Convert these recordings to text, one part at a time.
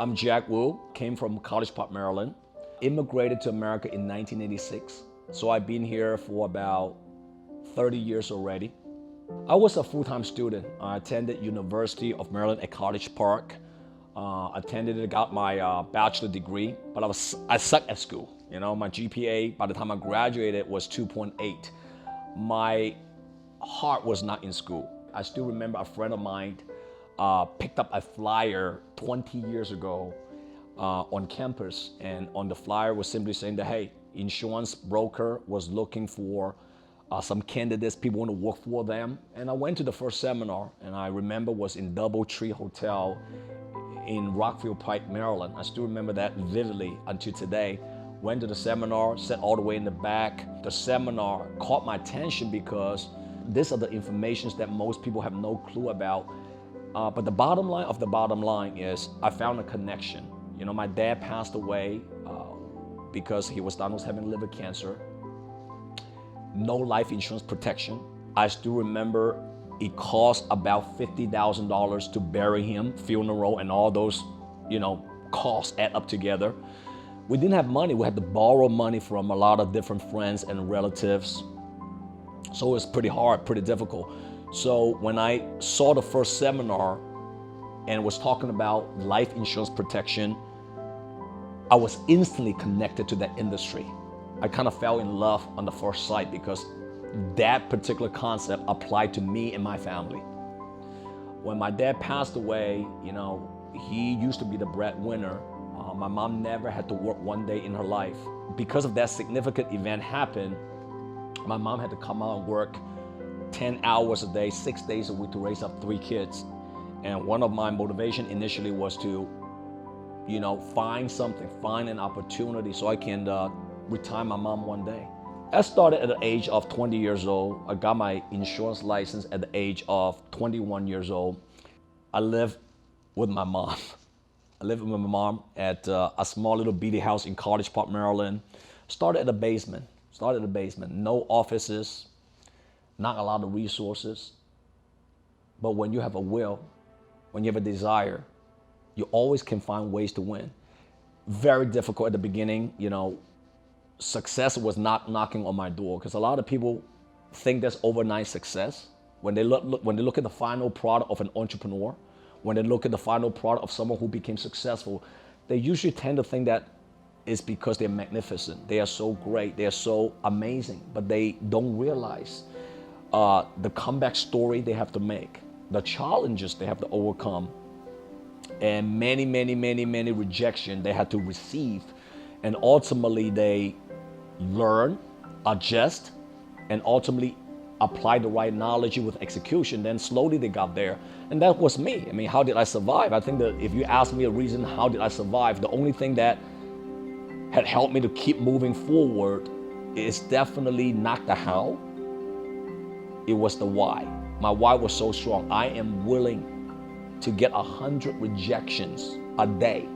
I'm Jack Wu, came from College Park, Maryland, immigrated to America in 1986. So I've been here for about 30 years already. I was a full-time student. I attended University of Maryland at College Park. Attended it, got my bachelor degree, but I sucked at school. You know, my GPA by the time I graduated was 2.8. My heart was not in school. I still remember a friend of mine picked up a flyer 20 years ago on campus, and on the flyer was simply saying that, hey, insurance broker was looking for some candidates, people want to work for them. And I went to the first seminar, and I remember was in DoubleTree Hotel in Rockville Pike, Maryland. I still remember that vividly until today. Went to the seminar, sat all the way in the back. The seminar caught my attention because these are the informations that most people have no clue about. But the bottom line of the bottom line is I found a connection. You know, my dad passed away because he was diagnosed having liver cancer. No life insurance protection. I still remember it cost about $50,000 to bury him, funeral, and all those, costs add up together. We didn't have money. We had to borrow money from a lot of different friends and relatives. So it was pretty hard, pretty difficult. So when I saw the first seminar and was talking about life insurance protection, I was instantly connected to that industry. I kind of fell in love on the first sight because that particular concept applied to me and my family. When my dad passed away, he used to be the breadwinner. My mom never had to work one day in her life. Because of that significant event happened, my mom had to come out and work 10 hours a day, 6 days a week to raise up 3 kids. And one of my motivation initially was to, find an opportunity so I can retire my mom one day. I started at the age of 20 years old. I got my insurance license at the age of 21 years old. I lived with my mom. I lived with my mom at a small little beady house in College Park, Maryland. Started at the basement. No offices, not a lot of resources. But when you have a will, when you have a desire, you always can find ways to win. Very difficult at the beginning, Success was not knocking on my door because a lot of people think there's overnight success. When they look at the final product of an entrepreneur, when they look at the final product of someone who became successful, they usually tend to think that it's because they're magnificent. They are so great. They are so amazing, but they don't realize the comeback story they have to make, the challenges they have to overcome, and many rejection they had to receive. And ultimately they learn, adjust, and ultimately apply the right knowledge with execution. Then slowly they got there. And that was me. I mean, how did I survive? I think that if you ask me a reason, how did I survive? The only thing that had helped me to keep moving forward is definitely not the how. It was the why. My why was so strong. I am willing to get 100 rejections a day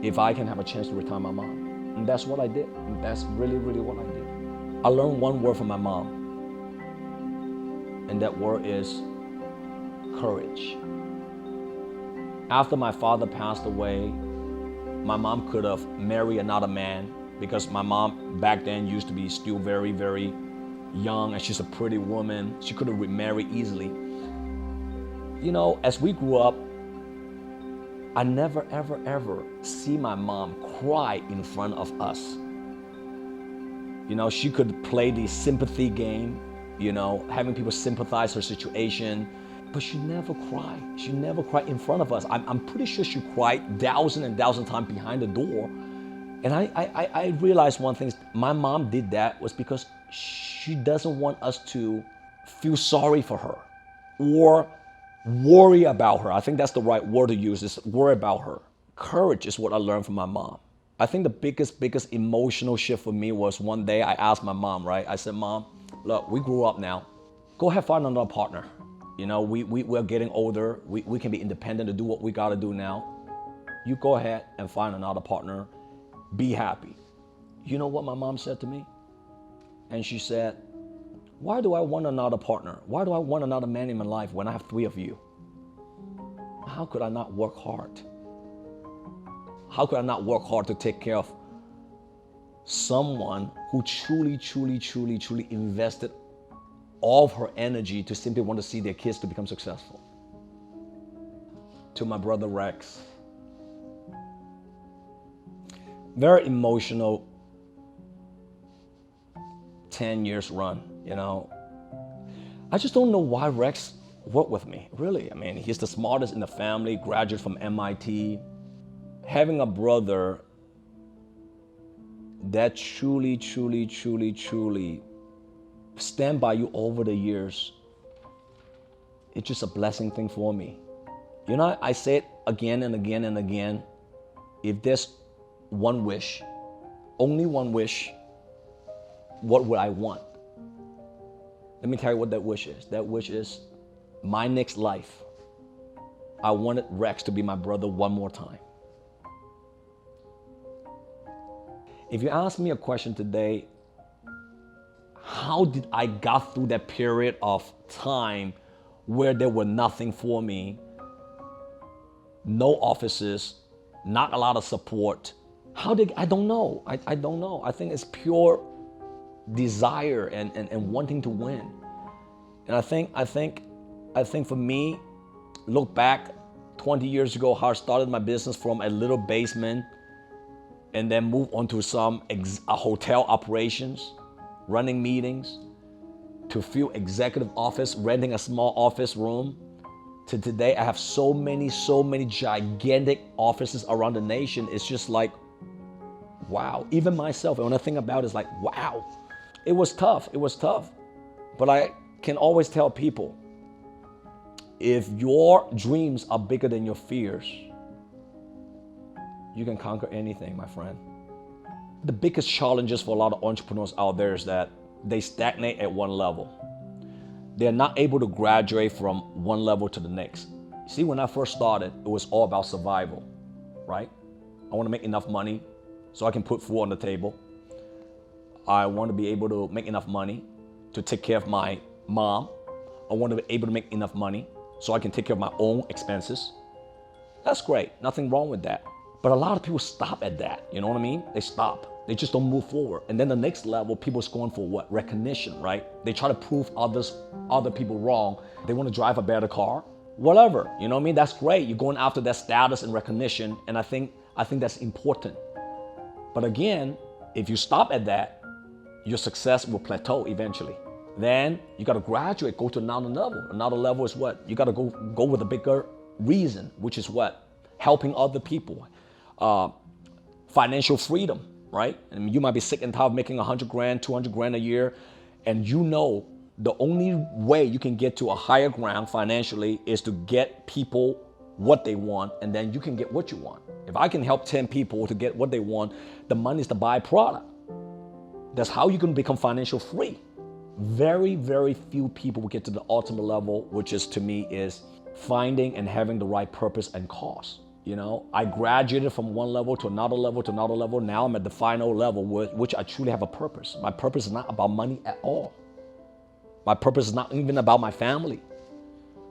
if I can have a chance to retire my mom. And that's what I did. And that's really what I did. I learned one word from my mom, and that word is courage. After my father passed away, my mom could have married another man because my mom back then used to be still very young, and she's a pretty woman. She could have remarried easily. As we grew up, I never, ever see my mom cry in front of us. She could play the sympathy game, having people sympathize her situation, but she never cried. She never cried in front of us. I'm pretty sure she cried thousands and thousands of times behind the door. And I realized one thing, my mom did that was because she doesn't want us to feel sorry for her or worry about her. I think that's the right word to use, is worry about her. Courage is what I learned from my mom. I think the biggest emotional shift for me was one day I asked my mom, right? I said, Mom, look, we grew up now. Go ahead, find another partner. We're getting older. We can be independent to do what we got to do now. You go ahead and find another partner. Be happy. You know what my mom said to me? And she said, why do I want another partner? Why do I want another man in my life when I have 3 of you? how could I not work hard? How could I not work hard to take care of someone who truly invested all of her energy to simply want to see their kids to become successful? To my brother Rex, very emotional 10 years run, I just don't know why Rex worked with me, really. I mean, he's the smartest in the family, graduate from MIT. Having a brother that truly stand by you over the years, it's just a blessing thing for me. I say it again and again and again. If there's one wish, only one wish, what would I want? Let me tell you what that wish is. That wish is my next life. I wanted Rex to be my brother one more time. If you ask me a question today, how did I got through that period of time where there were nothing for me, no offices, not a lot of support? I don't know. I don't know. I think it's pure desire and wanting to win. And I think for me, look back 20 years ago, how I started my business from a little basement and then move on to a hotel operations, running meetings, to few executive office, renting a small office room, to today I have so many gigantic offices around the nation. It's just like, wow. Even myself, when I think about it, it's like, wow. It was tough. But I can always tell people, if your dreams are bigger than your fears, you can conquer anything, my friend. The biggest challenges for a lot of entrepreneurs out there is that they stagnate at one level. They're not able to graduate from one level to the next. See, when I first started, it was all about survival, right? I want to make enough money so I can put food on the table. I want to be able to make enough money to take care of my mom. I want to be able to make enough money so I can take care of my own expenses. That's great. Nothing wrong with that. But a lot of people stop at that. You know what I mean? They stop. They just don't move forward. And then the next level, people's going for what? Recognition, right? They try to prove other people wrong. They want to drive a better car, whatever. You know what I mean? That's great. You're going after that status and recognition. And I think that's important. But again, if you stop at that, your success will plateau eventually. Then you got to graduate, go to another level. Another level is what? You got to go with a bigger reason, which is what? Helping other people. Financial freedom, right? And you might be sick and tired of making 100 grand, 200 grand a year. And you know the only way you can get to a higher ground financially is to get people what they want, and then you can get what you want. If I can help 10 people to get what they want, the money is the byproduct. That's how you can become financial free. Very few people will get to the ultimate level, which is, to me, is finding and having the right purpose and cause. I graduated from one level to another level to another level. Now I'm at the final level, which I truly have a purpose. My purpose is not about money at all. My purpose is not even about my family.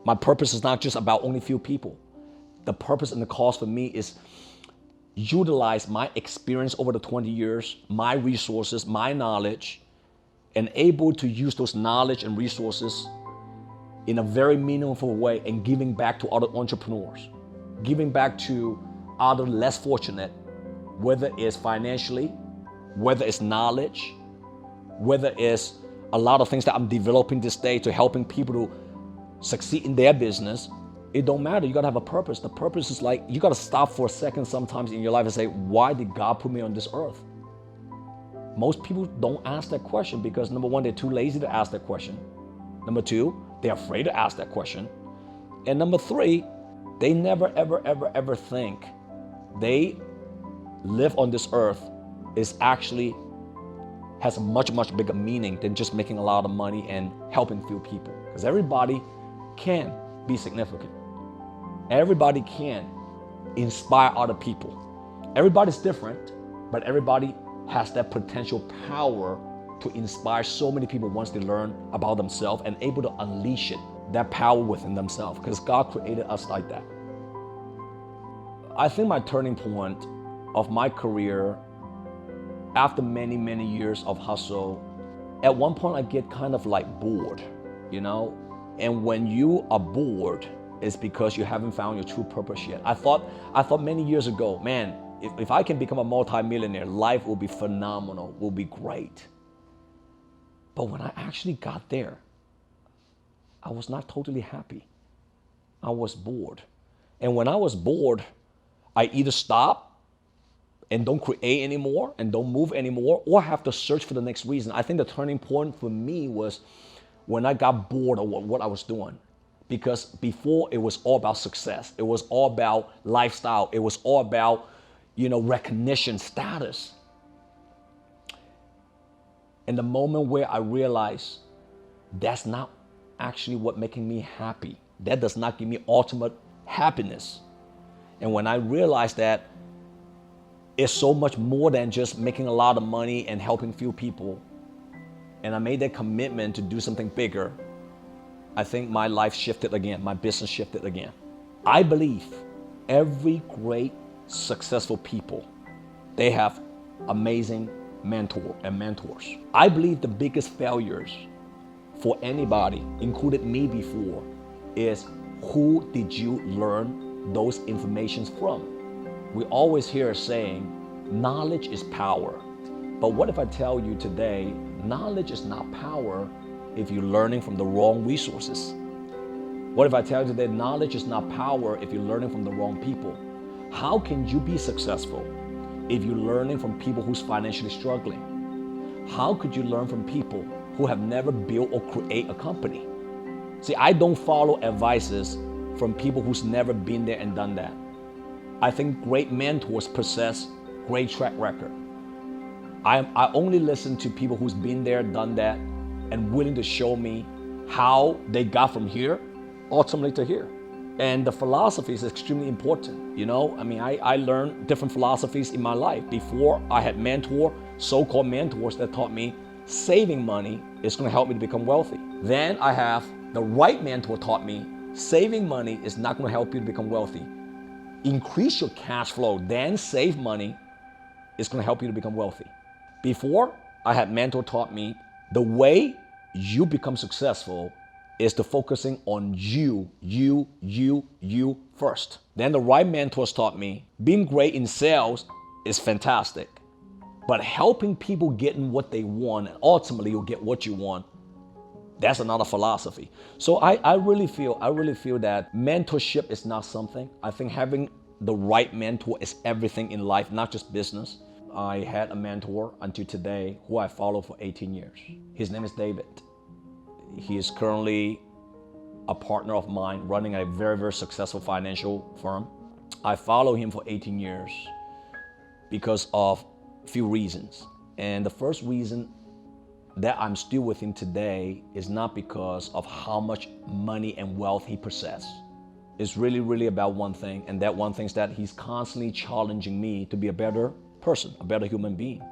My purpose is not just about only few people. The purpose and the cause for me is utilize my experience over the 20 years, my resources, my knowledge, and able to use those knowledge and resources in a very meaningful way and giving back to other entrepreneurs, giving back to other less fortunate, whether it's financially, whether it's knowledge, whether it's a lot of things that I'm developing this day to helping people to succeed in their business. It don't matter. You got to have a purpose. The purpose is like, you got to stop for a second sometimes in your life and say, why did God put me on this earth? Most people don't ask that question because, number one, they're too lazy to ask that question. Number two, they're afraid to ask that question. And number three, they never, ever think they live on this earth has a much bigger meaning than just making a lot of money and helping few people. Because everybody can be significant. Everybody can inspire other people. Everybody's different, but everybody has that potential power to inspire so many people once they learn about themselves and able to unleash that power within themselves, because God created us like that. I think my turning point of my career, after many, many years of hustle, at one point I get kind of like bored, you know? And when you are bored, it's because you haven't found your true purpose yet. I thought many years ago, man, if I can become a multimillionaire, life will be phenomenal, will be great. But when I actually got there, I was not totally happy. I was bored. And when I was bored, I either stop and don't create anymore and don't move anymore, or have to search for the next reason. I think the turning point for me was when I got bored of what I was doing. Because before it was all about success. It was all about lifestyle. It was all about, recognition, status. And the moment where I realized that's not actually what making me happy. That does not give me ultimate happiness. And when I realized that it's so much more than just making a lot of money and helping few people, and I made that commitment to do something bigger, I think my life shifted again, my business shifted again. I believe every great, successful people, they have amazing mentor and mentors. I believe the biggest failures for anybody, including me before, is who did you learn those informations from? We always hear a saying, knowledge is power. But what if I tell you today, knowledge is not power if you're learning from the wrong resources? What if I tell you today, knowledge is not power if you're learning from the wrong people? How can you be successful if you're learning from people who's financially struggling? How could you learn from people who have never built or create a company? See, I don't follow advices from people who's never been there and done that. I think great mentors possess great track record. I only listen to people who's been there, done that, and willing to show me how they got from here, ultimately to here. And the philosophy is extremely important. I learned different philosophies in my life. Before, I had so-called mentors that taught me saving money is going to help me to become wealthy. Then I have the right mentor taught me saving money is not going to help you to become wealthy. Increase your cash flow, then save money is going to help you to become wealthy. Before, I had mentor taught me the way you become successful is to focusing on you first. Then the right mentors taught me being great in sales is fantastic, but helping people getting what they want and ultimately you'll get what you want, that's another philosophy. So I really feel that mentorship is not something. I think having the right mentor is everything in life, not just business. I had a mentor until today who I follow for 18 years. His name is David. He is currently a partner of mine running a very, very successful financial firm. I follow him for 18 years because of a few reasons. And the first reason that I'm still with him today is not because of how much money and wealth he possesses. It's really, really about one thing, and that one thing is that he's constantly challenging me to be a better person, a better human being.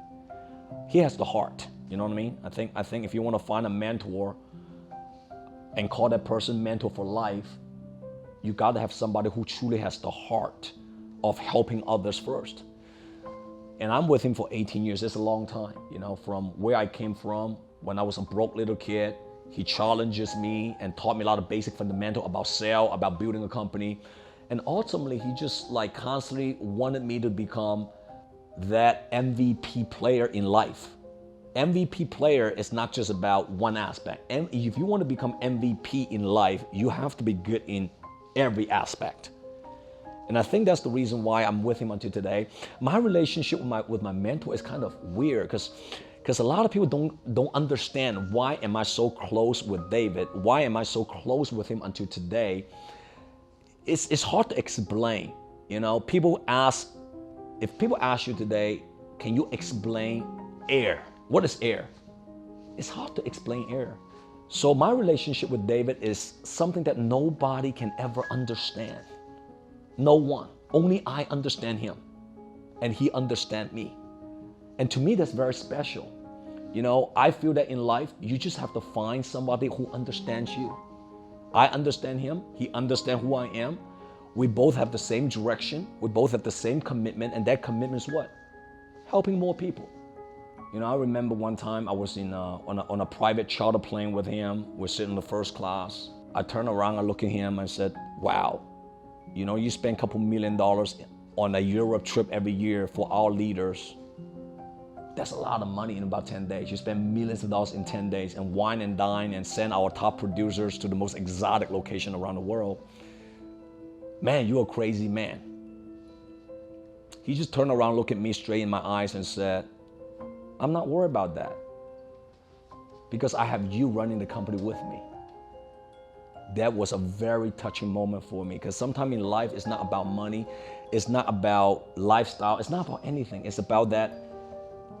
He has the heart, you know what I mean? I think if you want to find a mentor and call that person mentor for life, you got to have somebody who truly has the heart of helping others first. And I'm with him for 18 years. It's a long time, from where I came from when I was a broke little kid. He challenges me and taught me a lot of basic fundamental about sales, about building a company. And ultimately, he just constantly wanted me to become that MVP player in life. MVP player is not just about one aspect. And if you want to become MVP in life, you have to be good in every aspect. And I think that's the reason why I'm with him until today. My relationship with my mentor is kind of weird because a lot of people don't understand why am I so close with David? Why am I so close with him until today? It's hard to explain. If people ask you today, can you explain air? What is air? It's hard to explain air. So my relationship with David is something that nobody can ever understand. No one. Only I understand him. And he understands me. And to me, that's very special. I feel that in life, you just have to find somebody who understands you. I understand him. He understands who I am. We both have the same direction. We both have the same commitment. And that commitment is what? Helping more people. I remember one time I was on a private charter plane with him. We're sitting in the first class. I turned around, I looked at him and said, wow, you spend a couple $1 million on a Europe trip every year for our leaders. That's a lot of money in about 10 days. You spend millions of dollars in 10 days and wine and dine and send our top producers to the most exotic location around the world. Man, you're a crazy man. He just turned around, looked at me straight in my eyes and said, I'm not worried about that because I have you running the company with me. That was a very touching moment for me because sometimes in life, it's not about money. It's not about lifestyle. It's not about anything. It's about that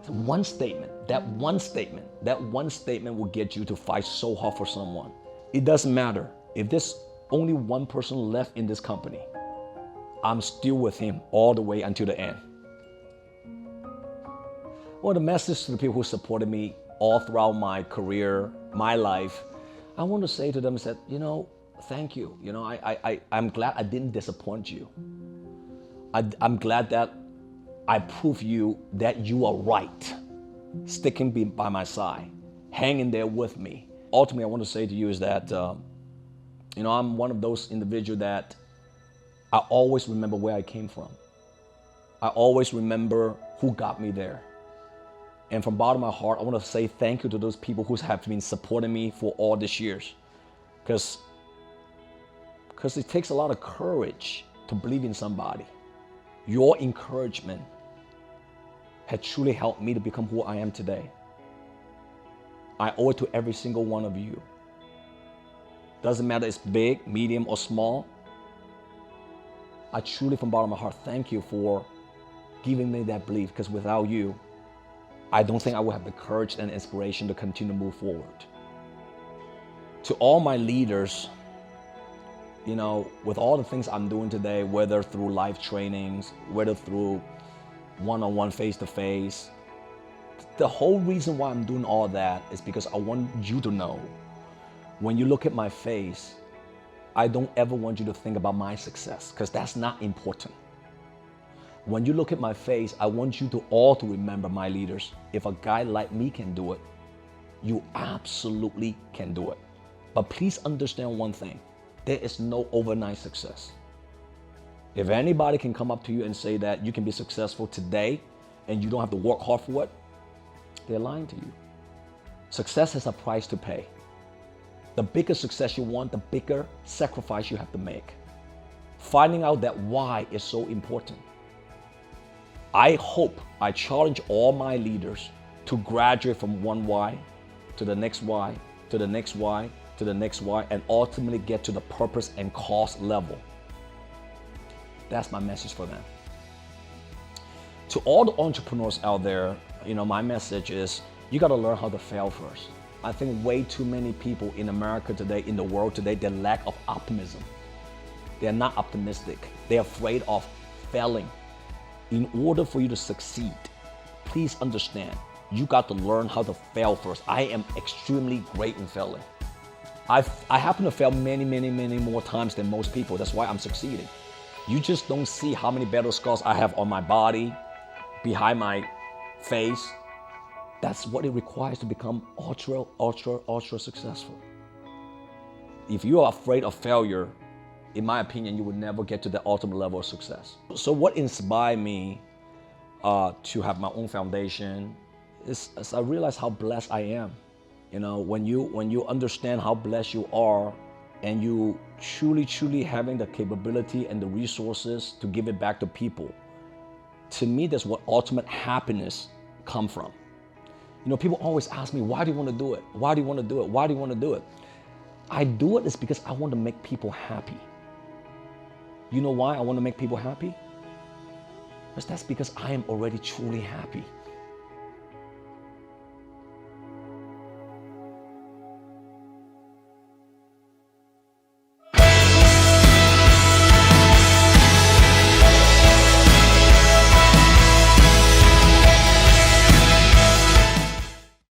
one statement. That one statement will get you to fight so hard for someone. It doesn't matter. If there's only one person left in this company, I'm still with him all the way until the end. Well, the message to the people who supported me all throughout my career, my life, I want to say to them is that, thank you. I'm glad I didn't disappoint you. I'm glad that I proved you that you are right, sticking by my side, hanging there with me. Ultimately, I want to say to you is that, I'm one of those individuals that I always remember where I came from. I always remember who got me there. And from the bottom of my heart, I want to say thank you to those people who have been supporting me for all these years. Because it takes a lot of courage to believe in somebody. Your encouragement had truly helped me to become who I am today. I owe it to every single one of you. Doesn't matter if it's big, medium, or small. I truly, from the bottom of my heart, thank you for giving me that belief, because without you, I don't think I would have the courage and inspiration to continue to move forward. To all my leaders, with all the things I'm doing today, whether through live trainings, whether through one-on-one, face-to-face, the whole reason why I'm doing all that is because I want you to know, when you look at my face, I don't ever want you to think about my success, because that's not important. When you look at my face, I want you to all to remember, my leaders, if a guy like me can do it, you absolutely can do it. But please understand one thing, there is no overnight success. If anybody can come up to you and say that you can be successful today and you don't have to work hard for it, they're lying to you. Success has a price to pay. The bigger success you want, the bigger sacrifice you have to make. Finding out that why is so important. I challenge all my leaders to graduate from one why to the next why, to the next why, to the next why, and ultimately get to the purpose and cause level. That's my message for them. To all the entrepreneurs out there, my message is you got to learn how to fail first. I think way too many people in America today, in the world today, they lack of optimism. They're not optimistic. They're afraid of failing. In order for you to succeed, please understand, you got to learn how to fail first. I am extremely great in failing. I happen to fail many, many, many more times than most people. That's why I'm succeeding. You just don't see how many battle scars I have on my body, behind my face. That's what it requires to become ultra, ultra, ultra successful. If you are afraid of failure, in my opinion, you would never get to the ultimate level of success. So what inspired me to have my own foundation is as I realized how blessed I am. When you understand how blessed you are and you truly having the capability and the resources to give it back to people, to me, that's what ultimate happiness comes from. People always ask me, why do you want to do it? Why do you want to do it? Why do you want to do it? I do it is because I want to make people happy. You know why I want to make people happy? That's because I am already truly happy.